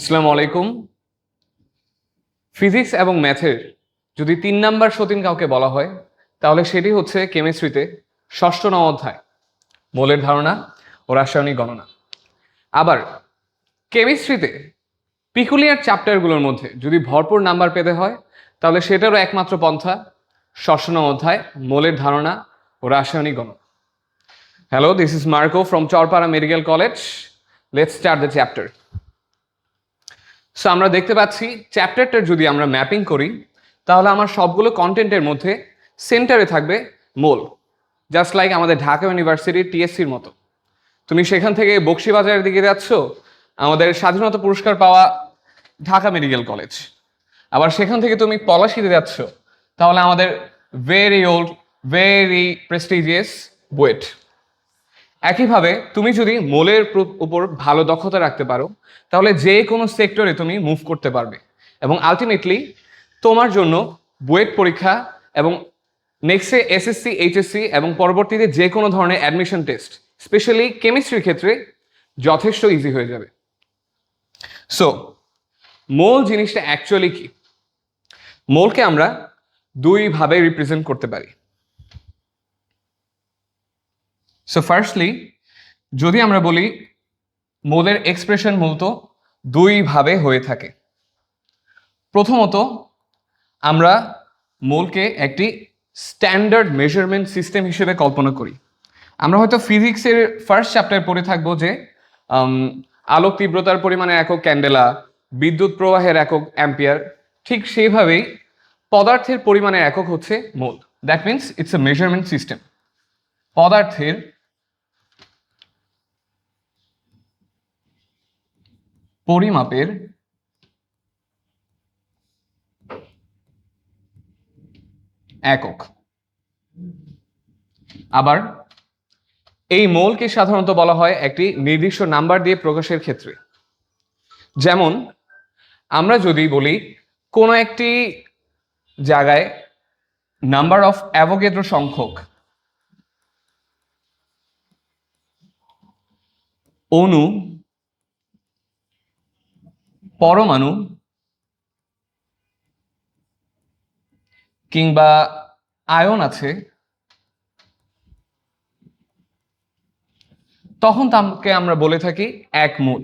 আসসালামু আলাইকুম। ফিজিক্স এবং ম্যাথের যদি 3 নাম্বার সতীন কাউকে বলা হয় তাহলে সেটি হচ্ছে কেমিস্ট্রিতে ষষ্ঠ নং অধ্যায় মোলের ধারণা ও রাসায়নিক গণনা। আবার কেমিস্ট্রিতে পিকুলিয়ার চ্যাপ্টারগুলোর মধ্যে যদি ভরপুর নাম্বার পেতে হয় তাহলে সেটারও একমাত্র পন্থা ষষ্ঠ নং অধ্যায় মোলের ধারণা ও রাসায়নিক গণনা। Hello, this is Marco from Charpara medical college. Let's start the chapter. So আমরা দেখতে পাচ্ছি চ্যাপ্টারটার যদি আমরা ম্যাপিং করি তাহলে আমার সবগুলো কন্টেন্টের মধ্যে সেন্টারে থাকবে মোল, জাস্ট লাইক আমাদের ঢাকা ইউনিভার্সিটির টিএসসির মতো। তুমি সেখান থেকে বকশিবাজারের দিকে যাচ্ছ, আমাদের স্বাধীনতা পুরস্কার পাওয়া ঢাকা মেডিকেল কলেজ। আবার সেখান থেকে তুমি পলাশীতে যাচ্ছ, তাহলে আমাদের very old very prestigious BUET. একইভাবে তুমি যদি মোলের উপর ভালো দক্ষতা রাখতে পারো তাহলে যে কোনো সেক্টরে তুমি মুভ করতে পারবে এবং আলটিমেটলি তোমার জন্য বুয়েট পরীক্ষা এবং নেক্সটে এসএসসি এইচএসসি এবং পরবর্তীতে যে কোনো ধরনের অ্যাডমিশন টেস্ট স্পেশালি কেমিস্ট্রির ক্ষেত্রে যথেষ্ট ইজি হয়ে যাবে। সো মোল জিনিসটা অ্যাকচুয়ালি কি? মোলকে আমরা দুইভাবে রিপ্রেজেন্ট করতে পারি। সো ফার্স্টলি যদি আমরা বলি মোলের এক্সপ্রেশন মূলত দুইভাবে হয়ে থাকে। প্রথমত আমরা মোলকে একটি স্ট্যান্ডার্ড মেজারমেন্ট সিস্টেম হিসেবে কল্পনা করি। আমরা হয়তো ফিজিক্সের ফার্স্ট চ্যাপ্টার পড়ে থাকবো যে আলোক তীব্রতার পরিমাণের একক ক্যান্ডেলা, বিদ্যুৎ প্রবাহের একক অ্যাম্পিয়ার, ঠিক সেইভাবেই পদার্থের পরিমাণের একক হচ্ছে mole. That means it's a measurement system. পদার্থের পরিমাপের একক। আবার এই মোলকে সাধারণত বলা হয় একটি নির্দিষ্ট নাম্বার দিয়ে প্রকাশের ক্ষেত্রে। যেমন আমরা যদি বলি কোনো একটি জায়গায় নাম্বার অফ অ্যাভোগাড্রো সংখ্যক অণু, পরমাণু কিংবা আয়ন আছে, তখন তাকে আমরা বলে থাকি এক mole.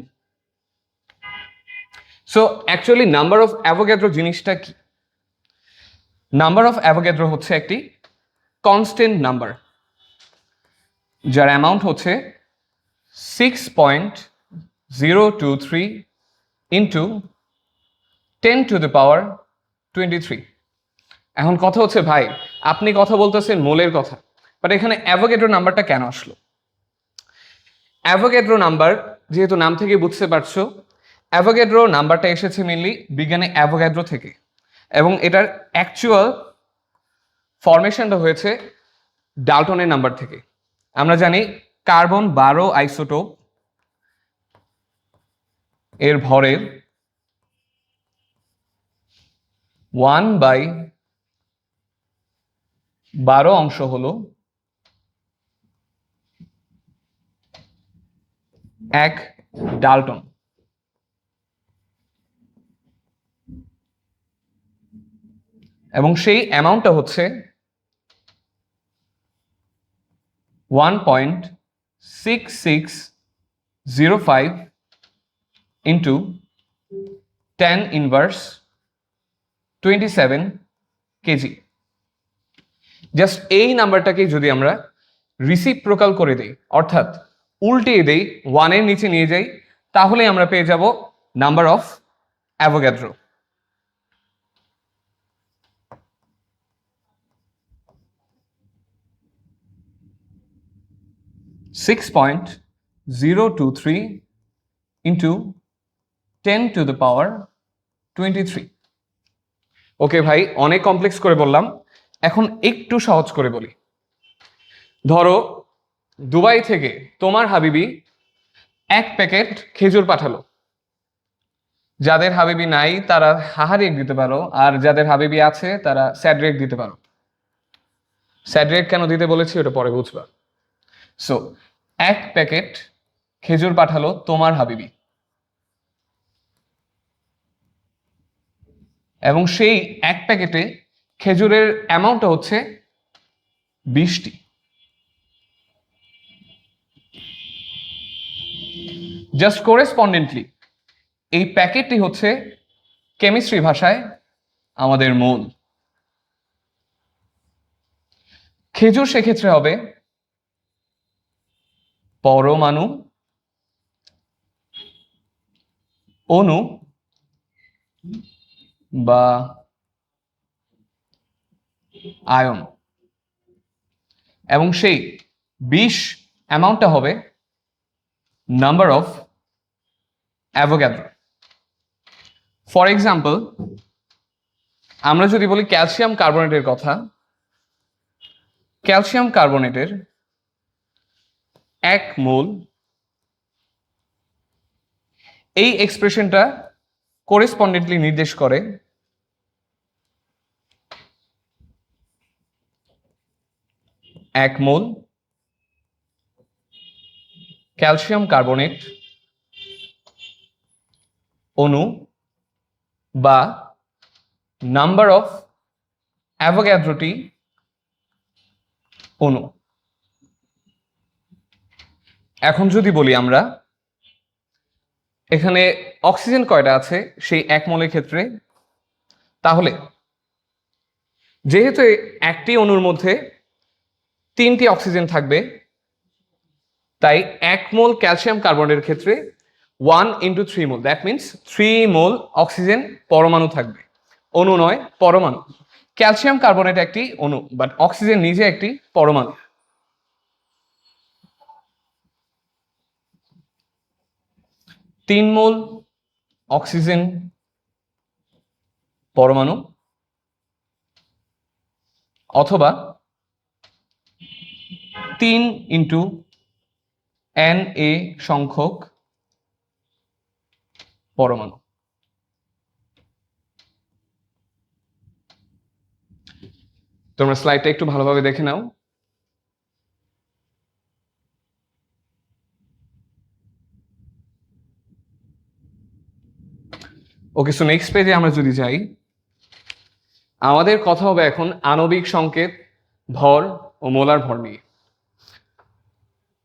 So actually number of Avogadro জিনিসটা কি? নাম্বার অফ অ্যাভোগাড্রো হচ্ছে একটি কনস্ট্যান্ট নাম্বার যার অ্যামাউন্ট হচ্ছে 6.023 ইন্টু 10⁻23। এখন কথা হচ্ছে ভাই, আপনি কথা বলতেছেন মোলের কথা, বাট এখানে অ্যাভোগাড্রো নাম্বারটা কেন আসলো? অ্যাভোগাড্রো নাম্বার যেহেতু নাম থেকে বুঝতে পারছো, অ্যাভোগাড্রো নাম্বারটা এসেছে মেনলি বিজ্ঞানে অ্যাভোগাড্রো থেকে এবং এটার অ্যাকচুয়াল ফরমেশনটা হয়েছে ডাল্টনের নাম্বার থেকে। আমরা জানি কার্বন 12 আইসোটোপ এর ভরের 1/12 অংশ হলো 1 ডাল্টন। এবং সেই অ্যামাউন্টটা হচ্ছে 1.6605 ইন্টু 10⁻27 কেজি। জাস্ট এই নাম্বারটাকে যদি আমরা রিসিপ্রোকাল করে দেই, অর্থাৎ উল্টিয়ে দেই, 1-এর নিচে নিয়ে যাই, তাহলে আমরা পেয়ে যাব নাম্বার অফ অ্যাভোগাড্রো। (6.023 into 10⁻23). ওকে ভাই, অনেক কমপ্লেক্স করে বললাম, এখন একটু সহজ করে বলি। ধরো দুবাই থেকে তোমার হাবিবি 1 প্যাকেট খেজুর পাঠালো। যাদের হাবিবি নাই তারা হাহা রেট দিতে পারো, আর যাদের হাবিবি আছে তারা স্যাড রেট দিতে পারো। স্যাড রেট কেন দিতে বলেছি ওটা পরে বুঝবা। সো 1 প্যাকেট খেজুর পাঠালো তোমার হাবিবি। এবং সেই এক প্যাকেটে খেজুরের অ্যামাউন্টটা হচ্ছে 20টি। জাস্ট করেসপন্ডেন্টলি এই প্যাকেটটি হচ্ছে কেমিস্ট্রি ভাষায় আমাদের মোল। খেজুর সেক্ষেত্রে হবে পরমাণু, অণু বা আয়ন, এবং সেই 20 অ্যামাউন্টটা হবে number of Avogadro. For example, আমরা যদি বলি ক্যালসিয়াম কার্বনেটের কথা, ক্যালসিয়াম কার্বনেটের 1 মোল, এই এক্সপ্রেশনটা করেসপন্ডেন্টলি নির্দেশ করে 1 মোল ক্যালসিয়াম কার্বনেট অণু বা নাম্বার অফ অ্যাভোগাড্রোটি অণু। এখন যদি বলি আমরা এখানে অক্সিজেন কয়টা আছে সেই 1 মোলের ক্ষেত্রে, তাহলে যেহেতু একটি অণুর মধ্যে 3টি অক্সিজেন থাকবে, তাই 1 মোল ক্যালসিয়াম কার্বনেটের ক্ষেত্রে 1 × 3 মোল, দ্যাট মিনস 3 মোল অক্সিজেন পরমাণু থাকবে, অণু নয় পরমাণু। ক্যালসিয়াম কার্বনেট একটি অণু, বাট অক্সিজেন নিজে একটি পরমাণু। তিন মোল অক্সিজেন পরমাণু অথবা 3 × Na সংখ্যক পরমাণু। তোমরা স্লাইডটা একটু ভালোভাবে দেখে নাও। ওকে, সো নেক্সট পেজে আমরা যদি যাই, আমাদের কথা হবে এখন আণবিক সংকেত, ভর ও মোলার ভর নিয়ে।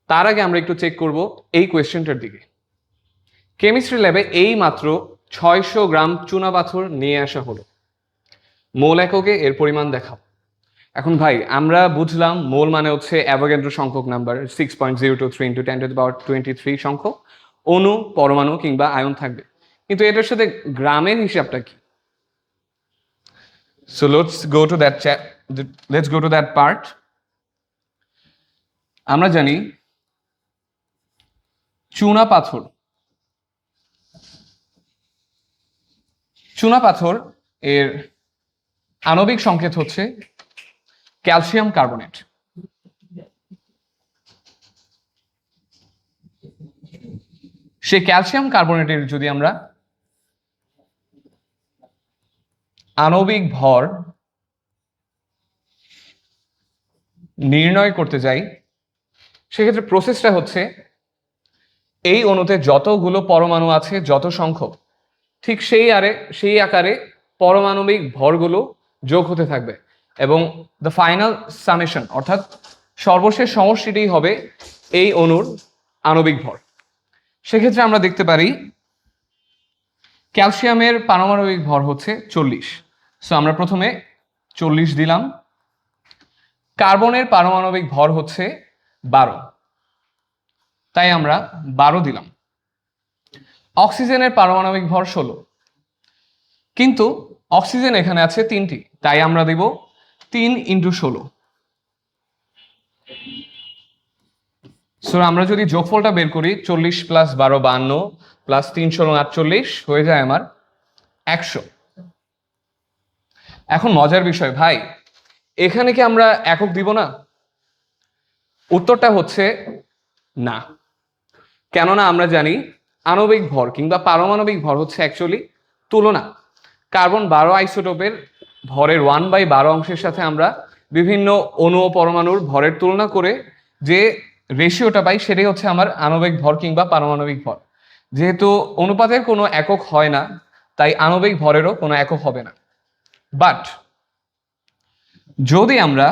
তার আগে আমরা একটু চেক করব এই কোয়েশ্চেনটার দিকে। কেমিস্ট্রি ল্যাবে এই মাত্র 600 গ্রাম চুনা পাথর নিয়ে আসা হলো, মোল এককে এর পরিমাণ দেখাও। এখন ভাই আমরা বুঝলাম মোল মানে হচ্ছে অ্যাভোগাড্রো সংখ্যক নাম্বার 6.023 × 10⁻23 সংখ্যক অণু, পরমাণু কিংবা আয়ন থাকবে, কিন্তু এটার সাথে গ্রামের হিসাবটা কি? So let's go to that part. আমরা জানি চুনা পাথর এর আণবিক সংকেত হচ্ছে ক্যালসিয়াম কার্বনেট। সেই ক্যালসিয়াম কার্বনেটের যদি আমরা আণবিক ভর নির্ণয় করতে যাই, সেক্ষেত্রে প্রসেসটা হচ্ছে এই অণুতে যতগুলো পরমাণু আছে, যত সংখ্যক, ঠিক সেই আকারে পারমাণবিক ভরগুলো যোগ হতে থাকবে, এবং দ্য ফাইনাল সামেশন অর্থাৎ সর্বশেষ সমষ্টিটি হবে এই অণুর আণবিক ভর। সেক্ষেত্রে আমরা দেখতে পারি ক্যালসিয়ামের পারমাণবিক ভর হচ্ছে 40, সো আমরা প্রথমে 40 দিলাম। কার্বনের পারমাণবিক ভর হচ্ছে 12, তাই আমরা 12 দিলাম। অক্সিজেনের পারমাণবিক ভর 16, কিন্তু অক্সিজেন এখানে আছে 3টি, তাই আমরা দিব 3 × 16। সো আমরা যদি যোগফলটা বের করি, 40 + 12 52 + 3 = 48 হয়ে যায় আমার 100। এখন মজার বিষয় ভাই, এখানে কি আমরা একক দিব না? উত্তরটা হচ্ছে না। কেননা আমরা জানি আণবিক ভর কিংবা পারমাণবিক ভর হচ্ছে অ্যাকচুয়ালি তুলনা। কার্বন 12 আইসোটোপের ভরের 1/12 অংশের সাথে আমরা বিভিন্ন অণু ও পরমাণুর ভরের তুলনা করে যে রেশিওটা পাই, সেটাই হচ্ছে আমার আণবিক ভর কিংবা পারমাণবিক ভর। যেহেতু অনুপাতের কোনো একক হয় না, তাই আণবিক ভরেরও কোনো একক হবে না। বাট যদি আমরা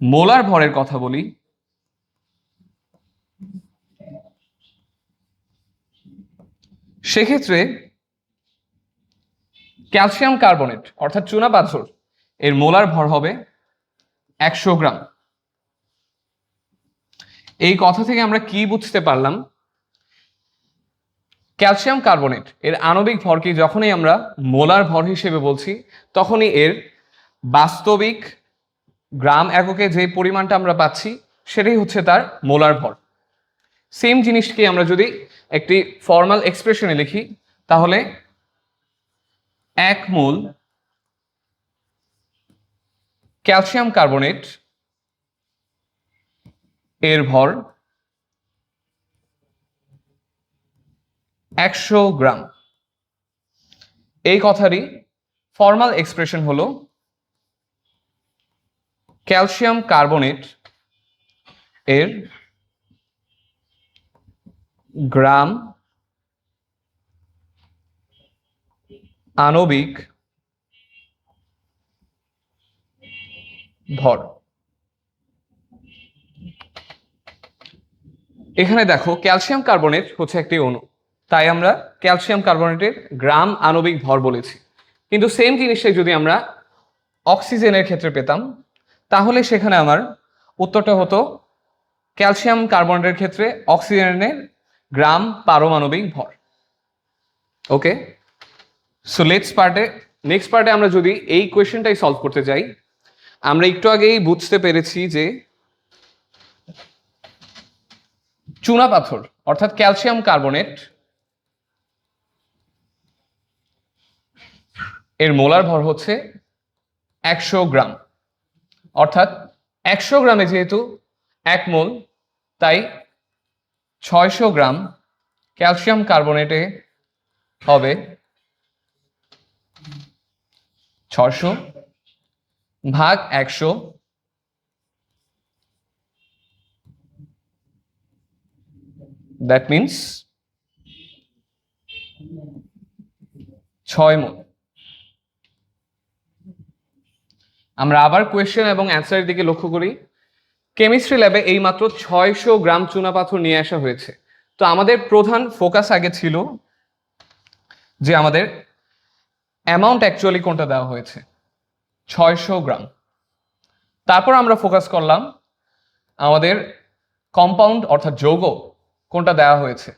মোলার ভরের কথা বলি, সেক্ষেত্রে ক্যালসিয়াম কার্বনেট অর্থাৎ চুনা পাথর এর মোলার ভর হবে 100 গ্রাম। এই কথা থেকে আমরা কি বুঝতে পারলাম? ক্যালসিয়াম কার্বনেট এর আণবিক ভরকে যখনই আমরা মোলার ভর হিসেবে বলছি, তখনই এর বাস্তবিক গ্রাম এককে যে পরিমাণটা আমরা পাচ্ছি সেটাই হচ্ছে তার মোলার ভর। সেম জিনিসকে আমরা যদি একটি ফর্মাল এক্সপ্রেশনে লিখি, তাহলে 1 মোল ক্যালসিয়াম কার্বনেট এর ভর 100 গ্রাম। এই কথারই ফর্মাল এক্সপ্রেশন হলো ক্যালসিয়াম কার্বনেট এর গ্রাম আণবিক ভর। এখানে দেখো ক্যালসিয়াম কার্বনেট হচ্ছে একটি অণু, তাই আমরা ক্যালসিয়াম কার্বনেটের গ্রাম আণবিক ভর বলেছি। কিন্তু সেম জিনিসটাই যদি আমরা অক্সিজেনের ক্ষেত্রে পেতাম, তাহলে সেখানে আমার উত্তরটা হতো ক্যালসিয়াম কার্বনেটের ক্ষেত্রে অক্সিজেনের গ্রাম পারমাণবিক ভর। ওকে, সো নেক্সট পার্টে আমরা যদি এই কোয়েশ্চেনটাই সলভ করতে যাই, আমরা একটু আগেই বুঝতে পেরেছি যে চুনা পাথর অর্থাৎ ক্যালসিয়াম কার্বনেট এর মোলার ভর হচ্ছে 100 গ্রাম। অর্থাৎ 100 গ্রামে যেহেতু 1 মোল, তাই 600 গ্রাম ক্যালসিয়াম কার্বনেটে হবে 600 ভাগ 100, দ্যাট মিনস 6 মোল। আমরা আবার কোয়েশ্চেন এবং অ্যান্সারের দিকে লক্ষ্য করি। কেমিস্ট্রি ল্যাবে এই মাত্র 600 গ্রাম চুনাপাথর নিয়ে আসা হয়েছে। তো আমাদের প্রধান ফোকাস আগে ছিল যে আমাদের অ্যামাউন্ট অ্যাকচুয়ালি কোনটা দেওয়া হয়েছে, 600 গ্রাম। তারপর আমরা ফোকাস করলাম আমাদের কম্পাউন্ড অর্থাৎ যৌগ কোনটা দেওয়া হয়েছে।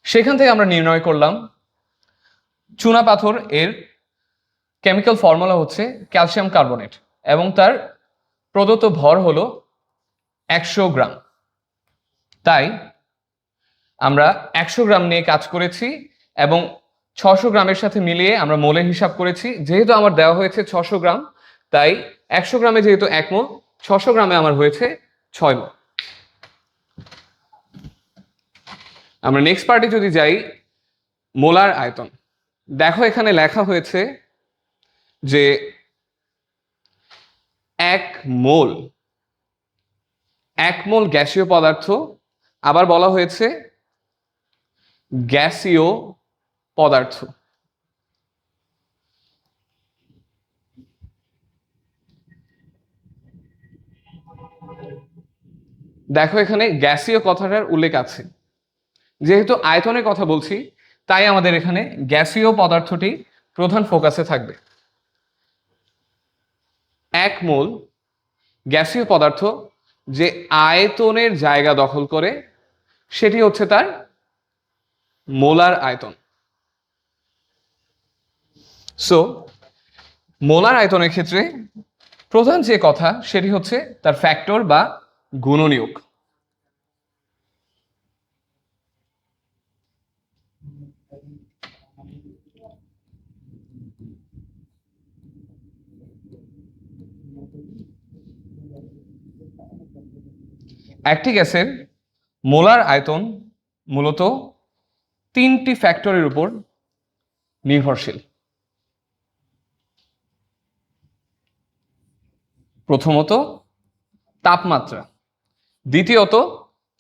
সেখান থেকে আমরা নির্ণয় করলাম চুনাপাথর এর কেমিক্যাল ফর্মুলা হচ্ছে ক্যালসিয়াম কার্বনেট এবং তার প্রদত্ত ভর হলো 100 গ্রাম। তাই আমরা 100 গ্রাম নিয়ে কাজ করেছি এবং 600 গ্রামের সাথে মিলিয়ে আমরা মোলের হিসাব করেছি। যেহেতু আমার দেওয়া হয়েছে 600 গ্রাম, তাই 100 গ্রামে যেহেতু 1 মোল, 600 গ্রামে আমার হয়েছে 6 মোল। আমরা নেক্সট পার্টে যদি যাই, মোলার আয়তন। দেখো এখানে লেখা হয়েছে যে 1 মোল গ্যাসীয় পদার্থ, আবার বলা হয়েছে গ্যাসীয় পদার্থ। দেখো এখানে গ্যাসীয় কথাটার উল্লেখ আছে। যেহেতু আয়তনের কথা বলছি, তাই আমাদের এখানে গ্যাসীয় পদার্থটি প্রধান ফোকাসে থাকবে। 1 মোল গ্যাসীয় পদার্থ যে আয়তনের জায়গা দখল করে, সেটি হচ্ছে তার মোলার আয়তন। সো মোলার আয়তনের ক্ষেত্রে প্রধান যে কথা সেটি হচ্ছে তার ফ্যাক্টর বা গুণনীয়ক। একটি গ্যাসের মোলার আয়তন মূলত 3টি ফ্যাক্টরের উপর নির্ভরশীল। প্রথমত তাপমাত্রা, দ্বিতীয়ত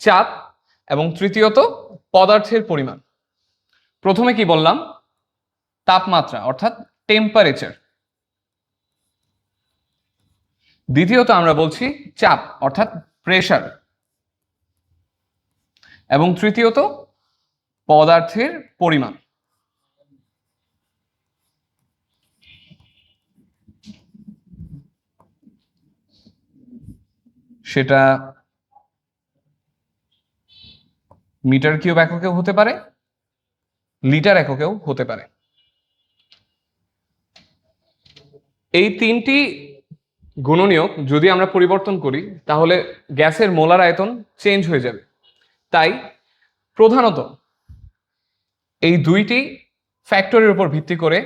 চাপ এবং তৃতীয়ত পদার্থের পরিমাণ। প্রথমে কি বললাম? তাপমাত্রা অর্থাৎ টেম্পারেচার। দ্বিতীয়ত আমরা বলছি চাপ অর্থাৎ প্রেসার। এবং তৃতীয়ত পদার্থের পরিমাণ। সেটা মিটার কিউব এককেও হতে পারে, লিটার এককেও হতে পারে। এই তিনটি গুণনীয়ক যদি আমরা পরিবর্তন করি তাহলে গ্যাসের মোলার আয়তন চেঞ্জ হয়ে যাবে। তাই প্রধানত এই দুইটি ফ্যাক্টরের উপর ভিত্তি করে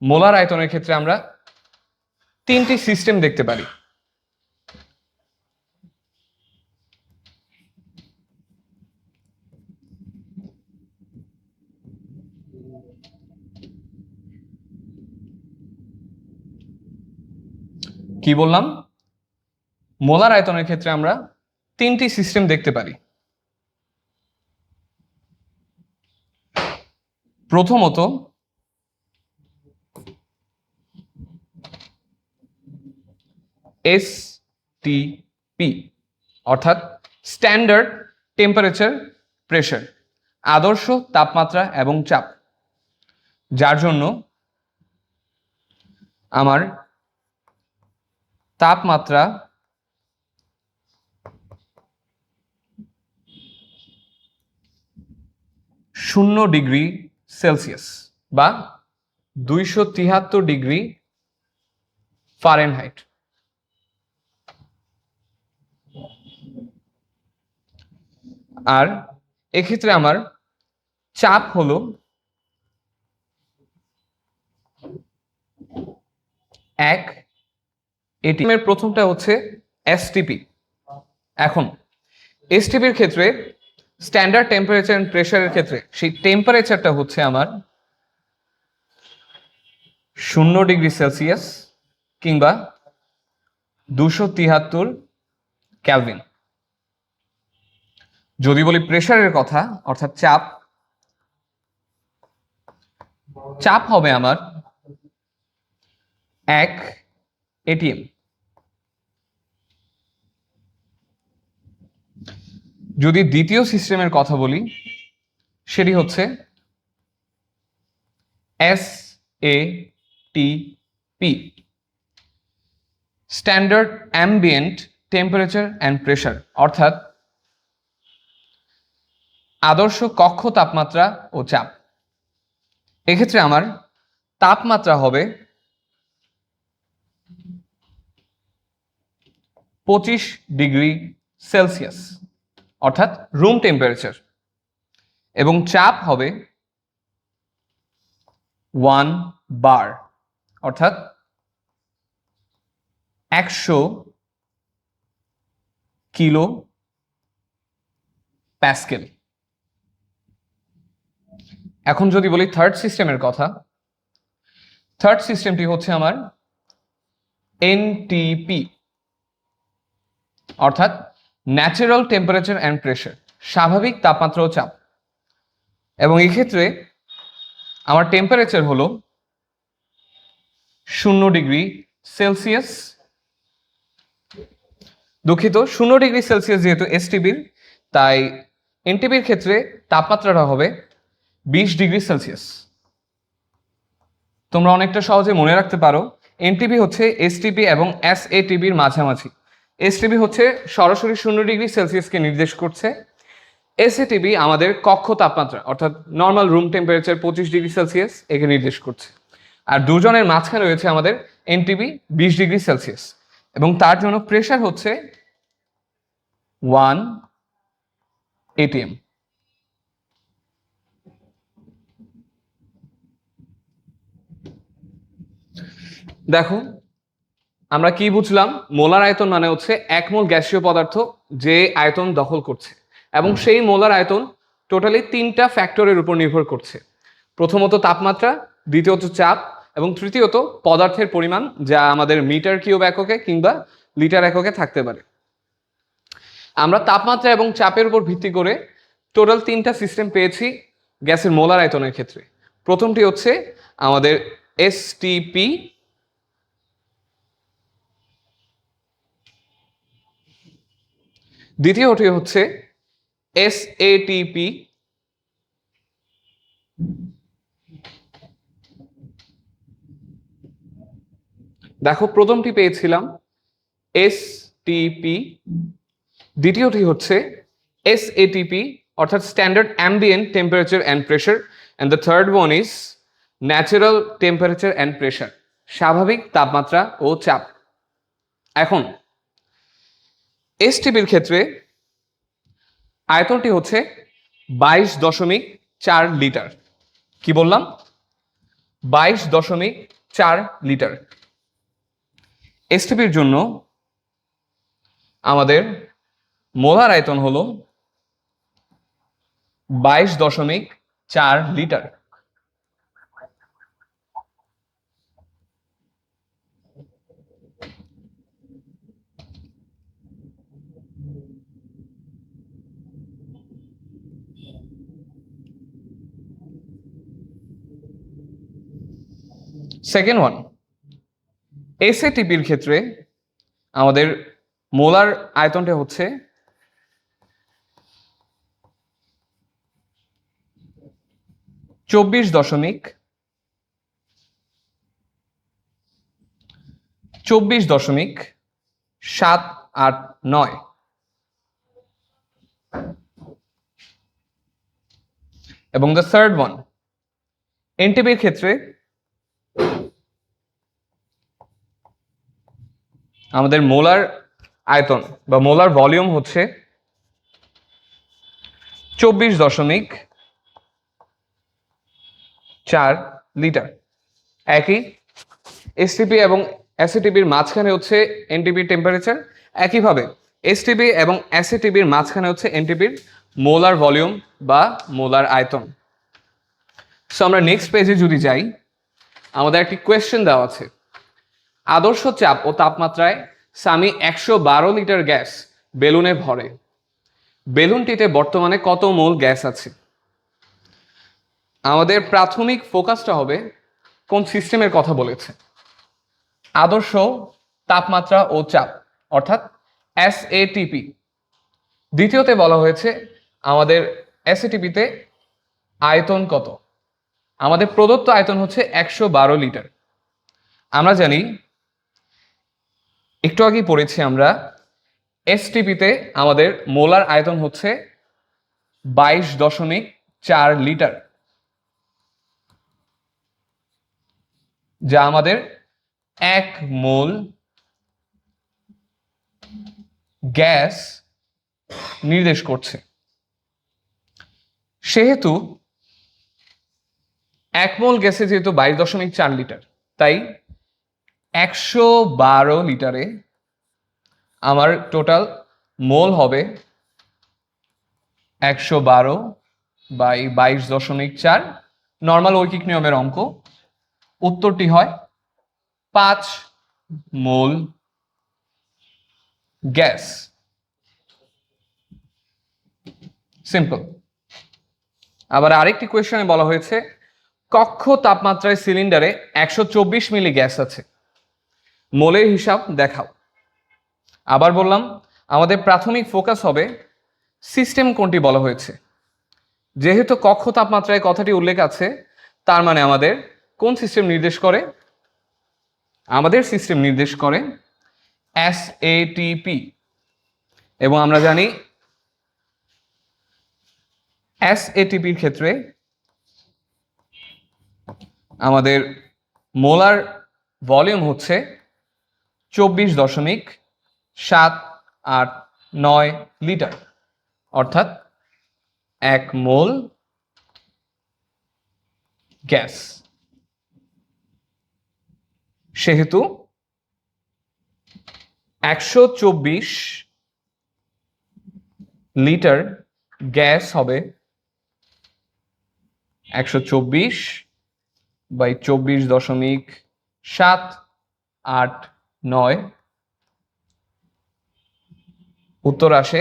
মোলার আয়তনের ক্ষেত্রে আমরা তিনটি সিস্টেম দেখতে পারি। কি বললাম? মোলার আয়তনের ক্ষেত্রে আমরা তিনটি সিস্টেম দেখতে পারি। প্রথমত এসটিপি অর্থাৎ স্ট্যান্ডার্ড টেম্পারেচার প্রেসার, আদর্শ তাপমাত্রা এবং চাপ, যার জন্য আমার তাপমাত্রা শূন্য ডিগ্রি সেলসিয়াস বা 273 ডিগ্রি ফারেনহাইট। আর এক্ষেত্রে আমার চাপ হলো 1 এটি। প্রথমটা হচ্ছে এসটিপি। এখন এসটিপির ক্ষেত্রে স্ট্যান্ডার্ড টেম্পারেচার এন্ড প্রেসারের ক্ষেত্রে সেই টেম্পারেচারটা হচ্ছে আমার 0 ডিগ্রি সেলসিয়াস কিংবা 273 কেলভিন। যদি বলি প্রেসারের কথা অর্থাৎ চাপ, চাপ হবে আমার 1 এটিএম। যদি দ্বিতীয় সিস্টেমের কথা বলি সেটি হচ্ছে এসএটিপি, standard ambient temperature and pressure, অর্থাৎ আদর্শ কক্ষ তাপমাত্রা ও চাপ। এক্ষেত্রে আমার তাপমাত্রা হবে 25 ডিগ্রি সেলসিয়াস অর্থাৎ রুম টেম্পারেচার, এবং চাপ হবে 1 বার অর্থাৎ 100 কিলো প্যাসকেল। এখন যদি বলি থার্ড সিস্টেমের কথা, থার্ড সিস্টেমটি হচ্ছে আমার এনটিপি অর্থাৎ ন্যাচারাল টেম্পারেচার অ্যান্ড প্রেসার, স্বাভাবিক তাপমাত্রা ও চাপ। এবং এই ক্ষেত্রে আমার টেম্পারেচার হলো 0 ডিগ্রি সেলসিয়াস, দুঃখিত 0 ডিগ্রি সেলসিয়াস যেহেতু এসটিপির, তাই এনটিপির ক্ষেত্রে তাপমাত্রাটা হবে 20 ডিগ্রি সেলসিয়াস। তোমরা অনেকটা সহজে মনে রাখতে পারো, এনটিপি হচ্ছে এসটিপি এবং এসএটিপির মাঝামাঝি। এসটিপি হচ্ছে সরাসরি 0 ডিগ্রি সেলসিয়াসকে নির্দেশ করছে, এসএটিপি আমাদের কক্ষ তাপমাত্রা অর্থাৎ normal room temperature 25 degree Celsius একে নির্দেশ করছে। আর দুজনের মাঝখানে রয়েছে আমাদের এনটিপি 20 ডিগ্রি সেলসিয়াস, এবং তার জন্য প্রেসার হচ্ছে 1 এটিএম। দেখো আমরা কি বুঝলাম? মোলার আয়তন মানে হচ্ছে 1 মোল গ্যাসীয় পদার্থ যে আয়তন দখল করছে, এবং সেই মোলার আয়তন টোটালি 3টা ফ্যাক্টরের উপর নির্ভর করছে। প্রথমত তাপমাত্রা, দ্বিতীয়ত চাপ, এবং তৃতীয়ত পদার্থের পরিমাণ, যা আমাদের মিটার কিউব এককে কিংবা লিটার এককে থাকতে পারে। আমরা তাপমাত্রা এবং চাপের উপর ভিত্তি করে টোটাল 3টা সিস্টেম পেয়েছি: গ্যাসের মোলার আয়তনের ক্ষেত্রে। প্রথমটি হচ্ছে আমাদের এসটিপি, দ্বিতীয়টি হচ্ছে এসএটিপি, দেখো প্রথমটি পেয়েছিলাম এসটিপি, দ্বিতীয়টি হচ্ছে এসএটিপি অর্থাৎ standard ambient temperature and pressure, and the third one is natural temperature and pressure, স্বাভাবিক তাপমাত্রা ও চাপ। এখন এসটিপির ক্ষেত্রে আয়তনটি হচ্ছে 22.4 লিটার। কি বললাম? 22.4 লিটার। এসটিপির জন্য আমাদের মোলার আয়তন হলো 22.4 লিটার। সেকেন্ড ওয়ান, এসএটিপির ক্ষেত্রে আমাদের মোলার আয়তনটা হচ্ছে 24.789। এবং দ্য থার্ড ওয়ান, এনটিপির ক্ষেত্রে আমাদের মোলার আয়তন বা মোলার ভলিউম হচ্ছে 24.4 লিটার। একই এসটিপি এবং এসএটিপির মাঝখানে হচ্ছে এনটিপির টেম্পারেচার, একইভাবে এসটিপি এবং এসএটিপির মাঝখানে হচ্ছে এনটিপির মোলার ভলিউম বা মোলার আয়তন। সো আমরা নেক্সট পেজে যদি যাই, আমাদের একটি কোয়েশ্চেন দেওয়া আছে, আদর্শ চাপ ও তাপমাত্রায় সামি 112 লিটার গ্যাস বেলুনে ভরে, বেলুনটিতে বর্তমানে কত মোল গ্যাস আছে? আমাদের প্রাথমিক ফোকাসটা হবে কোন সিস্টেমের কথা বলেছে, আদর্শ তাপমাত্রা ও চাপ অর্থাৎ এসএটিপি। দ্বিতীয়তে বলা হয়েছে আমাদের এসএটিপিতে আয়তন কত, আমাদের প্রদত্ত আয়তন হচ্ছে 112 লিটার। আমরা জানি, একটু আগেই পড়েছি আমরা, এসটিপিতে আমাদের মোলার আয়তন হচ্ছে 22.4 লিটার, যা আমাদের 1 মোল গ্যাস নির্দেশ করছে। সেহেতু 1 মোল গ্যাসে যেহেতু 22.4 লিটার, তাই 112 লিটারে আমার টোটাল মোল হবে 112/22.4। নর্মাল ঐকিক নিয়মের অঙ্ক, উত্তরটি হয় 5 মোল গ্যাস। সিম্পল। আবার আরেকটি কোয়েশ্চনে বলা হয়েছে কক্ষ তাপমাত্রায় সিলিন্ডারে 124 মিলি গ্যাস আছে, মোলের হিসাব দেখাও। আবার বললাম আমাদের প্রাথমিক ফোকাস হবে সিস্টেম কোনটি বলা হয়েছে। যেহেতু কক্ষ তাপমাত্রায় কথাটি উল্লেখ আছে, তার মানে আমাদের কোন সিস্টেম নির্দেশ করে? আমাদের সিস্টেম নির্দেশ করে এসএটিপি। এবং আমরা জানি এসএটিপির ক্ষেত্রে আমাদের মোলার ভলিউম হচ্ছে 24.789 লিটার, অর্থাৎ 1 মোল গ্যাস। সেহেতু 124 লিটার গ্যাস হবে 124/24.789। উত্তর আসে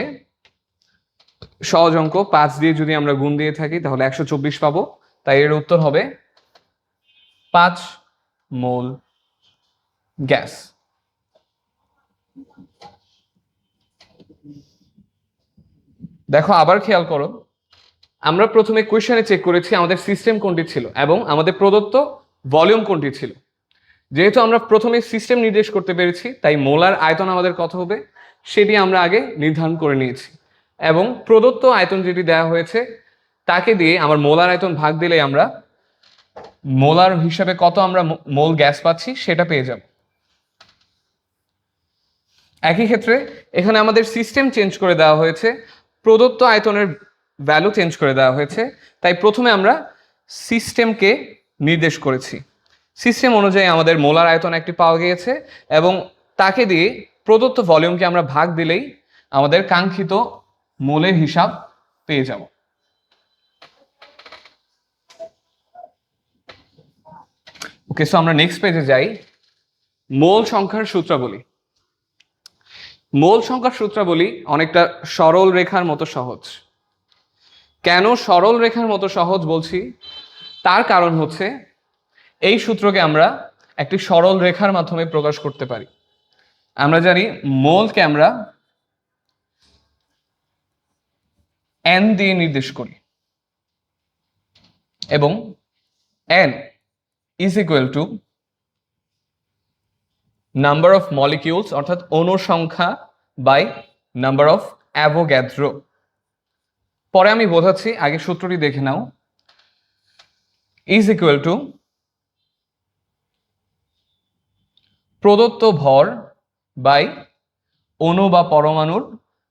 সহজ অঙ্ক, 5 দিয়ে যদি আমরা গুণ দিয়ে থাকি তাহলে 124 পাবো। তাই এর উত্তর হবে 5 মোল গ্যাস। দেখো আবার খেয়াল করো, আমরা প্রথমে কোয়েশ্চেনে চেক করেছি আমাদের সিস্টেম কোনটি ছিল এবং আমাদের প্রদত্ত ভলিউম কোনটি ছিল। যেহেতু আমরা প্রথমে সিস্টেম নির্দেশ করতে পেরেছি, তাই মোলার আয়তন আমাদের কত হবে সেটি আমরা আগে নির্ধারণ করে নিয়েছি এবং প্রদত্ত আয়তন যেটি দেওয়া হয়েছে তাকে দিয়ে আমার মোলার আয়তন ভাগ দিলে আমরা মোলার হিসাবে কত আমরা মোল গ্যাস পাচ্ছি সেটা পেয়ে যাব। একই ক্ষেত্রে এখানে আমাদের সিস্টেম চেঞ্জ করে দেওয়া হয়েছে, প্রদত্ত আয়তনের ভ্যালু চেঞ্জ করে দেওয়া হয়েছে, তাই প্রথমে আমরা সিস্টেমকে নির্দেশ করেছি। সিস্টেম অনুযায়ী আমাদের মোলার আয়তন একটি পাওয়া গিয়েছে এবং তাকে দিয়ে প্রদত্ত ভলিউমকে আমরা ভাগ দিলেই আমাদের কাঙ্ক্ষিত মোলের হিসাব পেয়ে যাব। ওকে, সো আমরা নেক্সট পেজে যাই। মোল সংখ্যার সূত্রাবলী। মোল সংখ্যার সূত্রাবলী অনেকটা সরল রেখার মতো সহজ। কেন সরল রেখার মতো সহজ বলছি, তার কারণ হচ্ছে এই সূত্রকে আমরা একটি সরল রেখার মাধ্যমে প্রকাশ করতে পারি। আমরা জানি মোলকে আমরা n দিয়ে নির্দেশ করি এবং n is equal two number of molecules অর্থাৎ অণু সংখ্যা বাই নাম্বার অফ অ্যাভোগ্যাড্রো। পরে আমি বোঝাচ্ছি, আগে সূত্রটি দেখে নাও। ইজ ইকুয়াল টু প্রদত্ত ভর বাই অণু বা পরমাণুর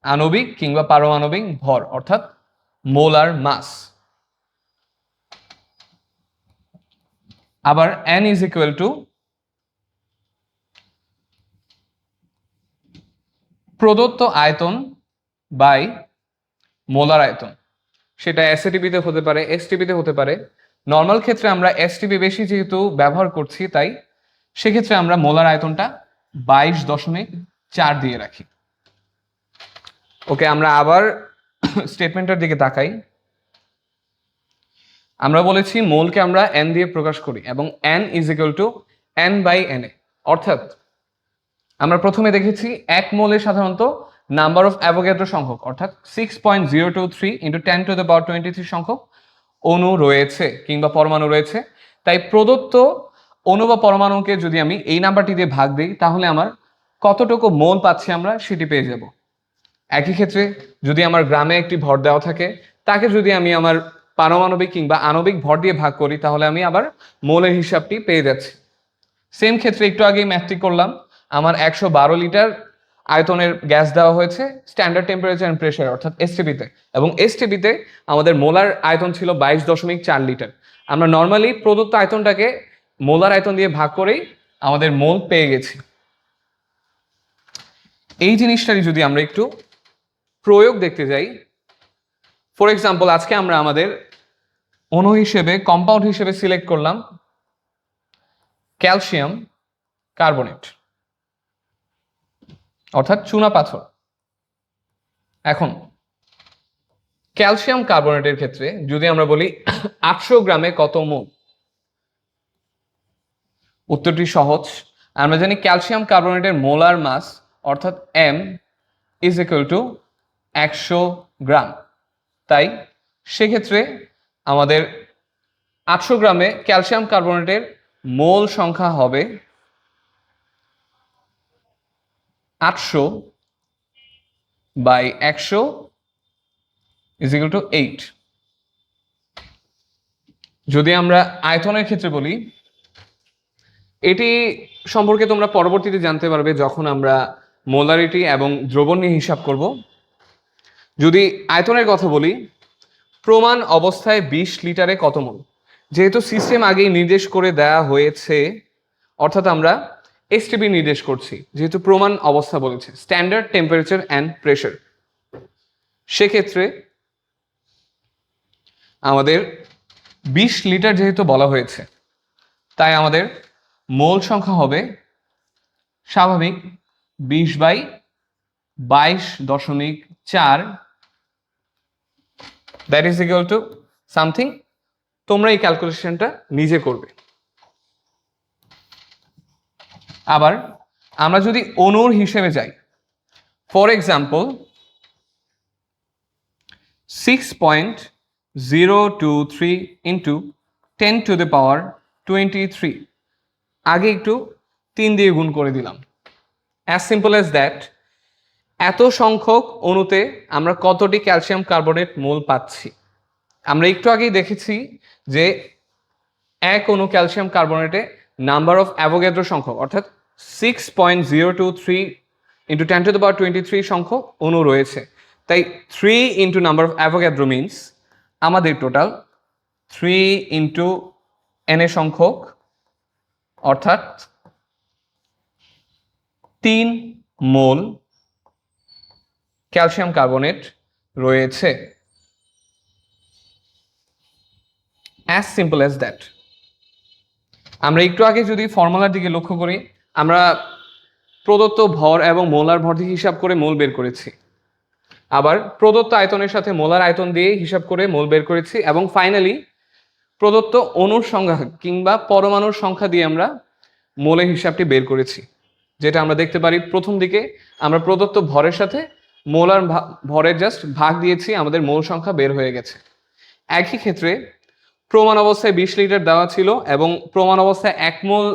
আণবিক কিংবা পারমাণবিক ভর অর্থাৎ মোলার মাস। আবার n ইজ ইকুয়াল টু প্রদত্ত আয়তন বাই মোলার আয়তন, সেটা এসএটিপিতে হতে পারে, এসটিপিতে হতে পারে। নর্মাল ক্ষেত্রে আমরা এসটিপি বেশি যেহেতু ব্যবহার করছি, তাই সেক্ষেত্রে আমরা মোলার আয়তনটা 22.4 দিয়ে রাখি। ওকে, আমরা আবার স্টেটমেন্টের দিকে তাকাই। আমরা বলেছি মোলকে আমরা n দিয়ে প্রকাশ করি এবং n is equal to n by na, অর্থাৎ আমরা প্রথমে দেখেছি এক মোলে সাধারণত নাম্বার অফ অ্যাভোগ্যাড্রো সংখ্যক অর্থাৎ 6.023 × 10⁻23 সংখ্যক অণু রয়েছে কিংবা পরমাণু রয়েছে। তাই প্রদত্ত অণু বা পরমাণুকে যদি আমি এই নাম্বারটি দিয়ে ভাগ দিই তাহলে আমার কতটুকু মোল পাচ্ছি আমরা সেটি পেয়ে যাব। একই ক্ষেত্রে যদি আমার গ্রামে একটি ভর দেওয়া থাকে, তাকে যদি আমি আমার পারমাণবিক কিংবা আণবিক ভর দিয়ে ভাগ করি তাহলে আমি আবার মোলের হিসাবটি পেয়ে যাচ্ছি। সেম ক্ষেত্রে একটু আগেই ম্যাথটি করলাম, আমার 112 লিটার আয়তনের গ্যাস দেওয়া হয়েছে স্ট্যান্ডার্ড টেম্পারেচার এন্ড প্রেসার অর্থাৎ এসটিপিতে, এবং এসটিপিতে আমাদের মোলার আয়তন ছিল 22.4 লিটার। আমরা নর্মালি প্রদত্ত আয়তনটাকে মোলার আয়তন দিয়ে ভাগ করেই আমাদের মোল পেয়ে গেছি। এই জিনিসটারই যদি আমরা একটু প্রয়োগ দেখতে যাই, ফর এক্সাম্পল আজকে আমরা আমাদের অণু হিসেবে কম্পাউন্ড হিসেবে সিলেক্ট করলাম ক্যালসিয়াম কার্বনেট অর্থাৎ চুনা পাথর। এখন ক্যালসিয়াম কার্বনেটের ক্ষেত্রে যদি আমরা বলি 800 গ্রামে কত মোল, উত্তরটি সহজ। আমরা জানি ক্যালসিয়াম কার্বনেটের মোলার মাস অর্থাৎ m ইজ ইকুয়াল টু 100 গ্রাম। তাই সেক্ষেত্রে আমাদের 800 গ্রামে ক্যালসিয়াম কার্বনেটের মোল সংখ্যা হবে 800 বাই 100 ইজ ইকুয়াল টু 8। যদি আমরা আয়তনের ক্ষেত্রে বলি, এটি সম্পর্কে তোমরা পরবর্তীতে জানতে পারবে যখন আমরা মোলারিটি এবং দ্রবণ নিয়ে হিসাব করব। যদি আয়তনের কথা বলি, প্রমাণ অবস্থায় 20 লিটারে কত মোল, যেহেতু সিস্টেম আগেই নির্দেশ করে দেয়া হয়েছে অর্থাৎ আমরা এসটিপি নির্দেশ করছি, যেহেতু প্রমাণ অবস্থা বলেছে স্ট্যান্ডার্ড টেম্পারেচার অ্যান্ড প্রেসার, সেক্ষেত্রে আমাদের 20 লিটার যেহেতু বলা হয়েছে তাই আমাদের মোল সংখ্যা হবে স্বাভাবিক 20/22.4 that is equal to something, তোমরা এই ক্যালকুলেশনটা নিজে করবে। আবার আমরা যদি অণুর হিসেবে যাই, ফর এক্সাম্পল 6.023 ইন্টু 10⁻23, আগে একটু 3 দিয়ে গুণ করে দিলাম। অ্যাজ সিম্পল অ্যাজ দ্যাট, এত সংখ্যক অণুতে আমরা কতটি ক্যালসিয়াম কার্বনেট মোল পাচ্ছি। আমরা একটু আগেই দেখেছি যে এক অণু ক্যালসিয়াম কার্বনেটে নাম্বার অফ অ্যাভোগাড্রো সংখ্যক অর্থাৎ 6.023 ইন্টু 10⁻23 সংখ্যক অণু রয়েছে। তাই 3 into number of Avogadro means আমাদের টোটাল 3 ইন্টু Na সংখ্যক, অর্থাৎ 3 মোল ক্যালসিয়াম কার্বনেট রয়েছে। As simple as that. আমরা একটু আগে যদি ফর্মুলার দিকে লক্ষ্য করি, আমরা প্রদত্ত ভর এবং মোলার ভর দিয়ে হিসাব করে মোল বের করেছি, আবার প্রদত্ত আয়তনের সাথে মোলার আয়তন দিয়ে হিসাব করে মোল বের করেছি, এবং ফাইনালি প্রদত্ত অণুর সংখ্যা কিংবা পরমাণুর সংখ্যা দিয়ে আমরা মোলের হিসাবটি বের করেছি। যেটা আমরা দেখতে পারি প্রথম দিকে আমরা প্রদত্ত ভরের সাথে মোলার ভরের জাস্ট ভাগ দিয়েছি, আমাদের মোল সংখ্যা বের হয়ে গেছে। একই ক্ষেত্রে প্রমাণ অবস্থায় 20 লিটার দেওয়া ছিল এবং প্রমাণ অবস্থায় 1 মোল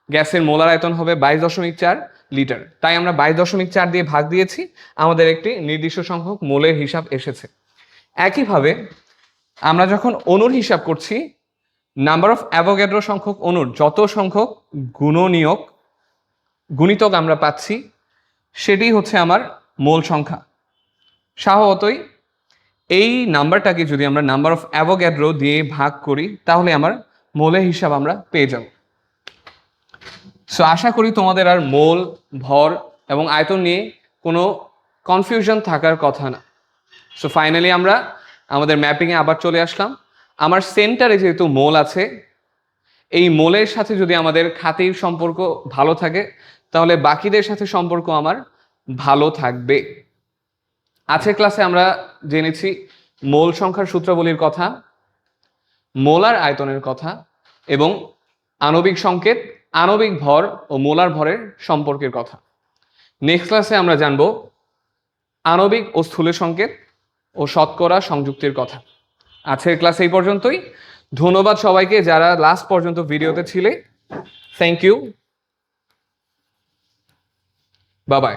গ্যাসের মোলার আয়তন হবে 22.4 লিটার, তাই আমরা 22.4 দিয়ে ভাগ দিয়েছি, আমাদের একটি নির্দিষ্ট সংখ্যক মোলের হিসাব এসেছে। একইভাবে আমরা যখন অণুর হিসাব করছি, নাম্বার অফ অ্যাভোগাড্রো সংখ্যক অণুর যত সংখ্যক গুণিতক আমরা পাচ্ছি সেটি হচ্ছে আমার মোল সংখ্যা। স্বভাবতই এই নাম্বারটাকে যদি আমরা নাম্বার অফ অ্যাভোগাড্রো দিয়ে ভাগ করি তাহলে আমার মোলের হিসাব আমরা পেয়ে যাব। সো আশা করি তোমাদের আর মোল, ভর এবং আয়তন নিয়ে কোনো কনফিউশন থাকার কথা না। সো ফাইনালি আমরা আমাদের ম্যাপিংয়ে আবার চলে আসলাম। আমার সেন্টারে যেহেতু মোল আছে, এই মোলের সাথে যদি আমাদের খাতির সম্পর্ক ভালো থাকে তাহলে বাকিদের সাথে সম্পর্ক আমার ভালো থাকবে। আজকের ক্লাসে আমরা জেনেছি মোল সংখ্যার সূত্রাবলীর কথা, মোলার আয়তনের কথা এবং আণবিক সংকেত, আণবিক ভর ও মোলার ভরের সম্পর্কের কথা। নেক্সট ক্লাসে আমরা জানব আণবিক ও স্থূল সংকেত ও শতকরা সংযুক্তির কথা। আজকের ক্লাস এই পর্যন্তই। ধন্যবাদ সবাইকে যারা লাস্ট পর্যন্ত ভিডিওতে ছিলে। Thank you, bye by.